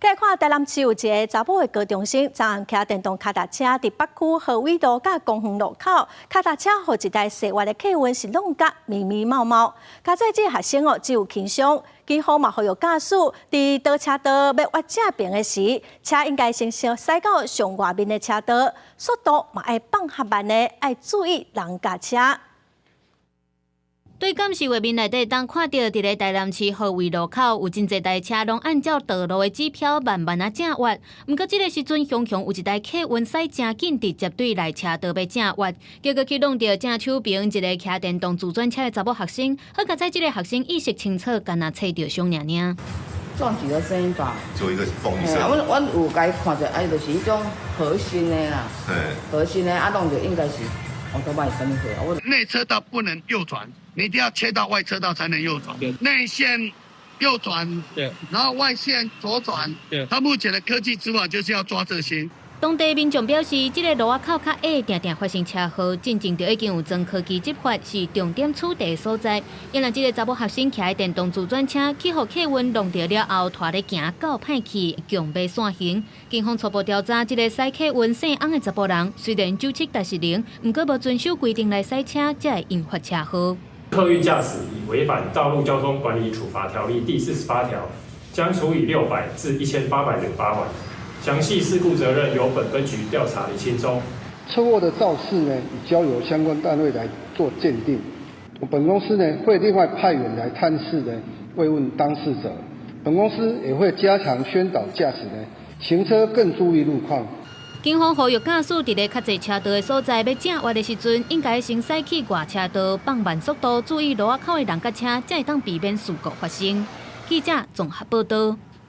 再看台南市有一个查某的高中生，昨暗骑电动脚踏车伫北区河尾路甲公园路口，脚踏车互一台细滑的客运是弄甲密密冒冒。加在这学生只有轻伤，警方嘛呼吁驾驶伫倒车道要越正边的时，车应该先驶到上外面的车道，速度嘛要放较慢的，要注意人驾车。 对监视画面内底，当看到伫咧台南市河尾路口有真侪台车拢按照道路的指标慢慢啊正越。毋过即个时阵，雄雄有一台客运驶真紧，直接对来车道要正越，结果去弄到正手边一个骑电动自转车的查某学生。好在即个学生意识清楚，干那吹着伤尔尔。撞击的声音吧，就一个嘣一声。阮有甲伊看者，就是迄种核心的啦，核心的弄着应该是。 内车道不能右转，你一定要切到外车道才能右转。内线右转，对，然后外线左转。对，他目前的科技执法就是要抓这些。当地民众表示，即个路仔口较矮，定定发生车祸，进前就已经有装科技执法，是重点处理所在。因为即个查某学生骑电动自转车去互客运弄掉了后，拖咧行够歹去，强要闪行。警方初步调查，即个驶客运姓翁的查甫人，虽然97-0，毋过无遵守规定来驶车，才会引发车祸。客运驾驶已违反《道路交通管理处罚条例》第48条，将处以600至1808万。 详细事故责任由本分局调查厘清中。车祸的肇事呢，已交由相关单位来做鉴定。本公司呢会另外派员来探视呢，慰问当事者。本公司也会加强宣导驾驶呢，行车更注意路况。警方呼吁驾驶伫咧较侪车道的所在要正弯的时阵，应该先驶去外车道，放慢速度，注意路口的人甲车，才会当避免事故发生。记者综合报道。